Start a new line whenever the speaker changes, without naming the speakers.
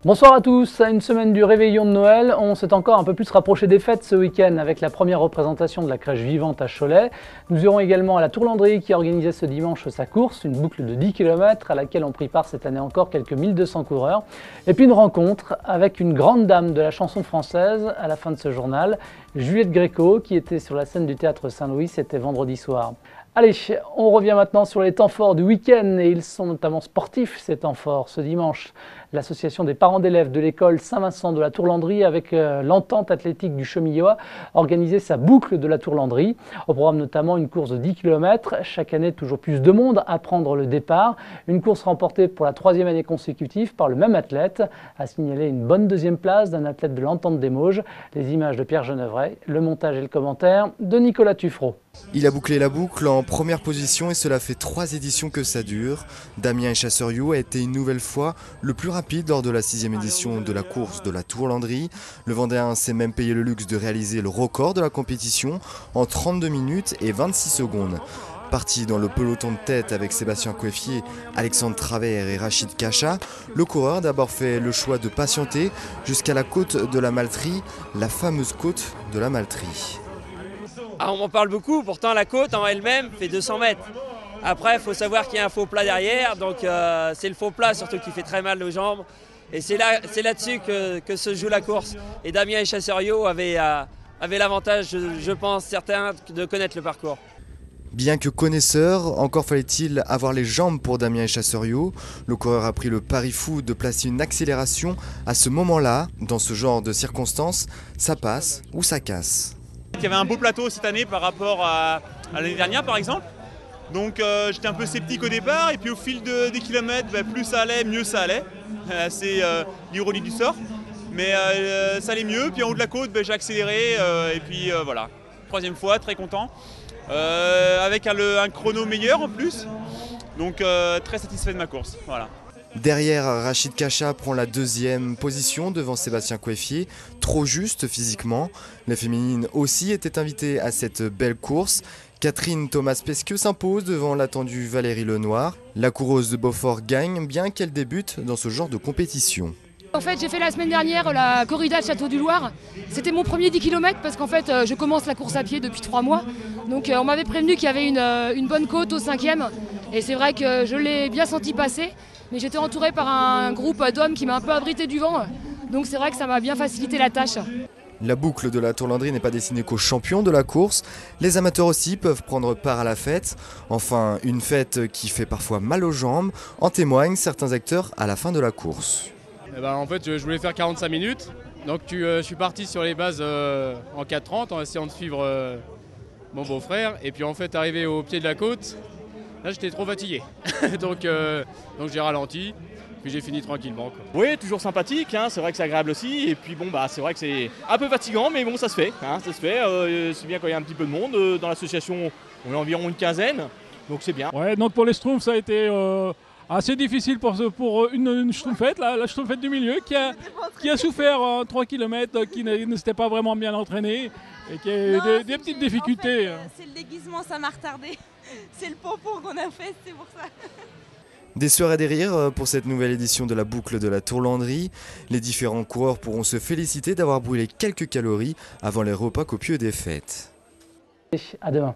Bonsoir à tous, à une semaine du réveillon de Noël, on s'est encore un peu plus rapproché des fêtes ce week-end avec la première représentation de la crèche vivante à Cholet. Nous irons également à la Tourlandrie qui organisait ce dimanche sa course, une boucle de 10 km à laquelle ont pris part cette année encore quelques 1200 coureurs. Et puis une rencontre avec une grande dame de la chanson française à la fin de ce journal, Juliette Gréco, qui était sur la scène du théâtre Saint-Louis, c'était vendredi soir. Allez, on revient maintenant sur les temps forts du week-end et ils sont notamment sportifs ces temps forts. Ce dimanche, l'association des parents d'élèves de l'école Saint-Vincent de la Tourlandrie avec l'entente athlétique du Chemillois organisait sa boucle de la Tourlandrie. Au programme notamment une course de 10 km. Chaque année, toujours plus de monde à prendre le départ. Une course remportée pour la 3e année consécutive par le même athlète. À signaler une bonne 2e place d'un athlète de l'entente des Mauges. Les images de Pierre Genevray, le montage et le commentaire de Nicolas Tuffreau.
Il a bouclé la boucle en première position et cela fait 3 éditions que ça dure. Damien Chasseriot a été une nouvelle fois le plus rapide lors de la 6e édition de la course de la Tourlandrie. Le Vendéen s'est même payé le luxe de réaliser le record de la compétition en 32 minutes et 26 secondes. Parti dans le peloton de tête avec Sébastien Coeffier, Alexandre Travers et Rachid Kacha, le coureur a d'abord fait le choix de patienter jusqu'à la côte de la Malterie, la fameuse côte de la Malterie.
On m'en parle beaucoup, pourtant la côte en elle-même fait 200 mètres. Après, il faut savoir qu'il y a un faux plat derrière, donc c'est le faux plat surtout qui fait très mal aux jambes. Et c'est là-dessus que se joue la course. Et Damien Chasseriot avait l'avantage, je pense, certain, de connaître le parcours.
Bien que connaisseur, encore fallait-il avoir les jambes pour Damien Chasseriot. Le coureur a pris le pari fou de placer une accélération à ce moment-là. Dans ce genre de circonstances, ça passe ou ça casse.
Il y avait un beau plateau cette année par rapport à l'année dernière par exemple. Donc j'étais un peu sceptique au départ et puis au fil des kilomètres, plus ça allait, mieux ça allait. C'est l'ironie du sort. Mais ça allait mieux, puis en haut de la côte j'ai accéléré et puis voilà. 3e fois, très content. Avec un chrono meilleur en plus. Donc très satisfait de ma course. Voilà.
Derrière, Rachid Kacha prend la 2e position devant Sébastien Coeffier, trop juste physiquement. Les féminines aussi étaient invitées à cette belle course. Catherine Thomas-Pesqueux s'impose devant l'attendue Valérie Lenoir. La coureuse de Beaufort gagne bien qu'elle débute dans ce genre de compétition.
En fait, j'ai fait la semaine dernière la corrida de Château-du-Loir. C'était mon premier 10 km parce qu'en fait, je commence la course à pied depuis 3 mois. Donc on m'avait prévenu qu'il y avait une bonne côte au 5e. Et c'est vrai que je l'ai bien senti passer. Mais j'étais entourée par un groupe d'hommes qui m'a un peu abrité du vent. Donc c'est vrai que ça m'a bien facilité la tâche.
La boucle de la Tourlandrie n'est pas destinée qu'aux champions de la course. Les amateurs aussi peuvent prendre part à la fête. Enfin, une fête qui fait parfois mal aux jambes. En témoignent certains acteurs à la fin de la course.
En fait, je voulais faire 45 minutes. Donc je suis parti sur les bases en 4:30 en essayant de suivre mon beau-frère. Et puis en fait, arrivé au pied de la côte, là j'étais trop fatigué. donc j'ai ralenti. Puis j'ai fini tranquillement, quoi.
Oui, toujours sympathique, hein, c'est vrai que c'est agréable aussi. Et puis c'est vrai que c'est un peu fatigant, mais bon, ça se fait. Ça se fait. C'est bien quand il y a un petit peu de monde. Dans l'association, on est environ une quinzaine, donc c'est bien.
Ouais, donc pour les Schtroumpfs, ça a été assez difficile pour une Schtroumpfette, la Schtroumpfette du milieu, qui a souffert 3 km, qui ne s'était pas vraiment bien entraînée et qui a eu des petites difficultés.
En fait, c'est le déguisement, ça m'a retardé. C'est le pompon qu'on a fait, c'est pour ça.
Des soeurs et des rires pour cette nouvelle édition de la boucle de la Tourlandrie. Les différents coureurs pourront se féliciter d'avoir brûlé quelques calories avant les repas copieux des fêtes.
À demain.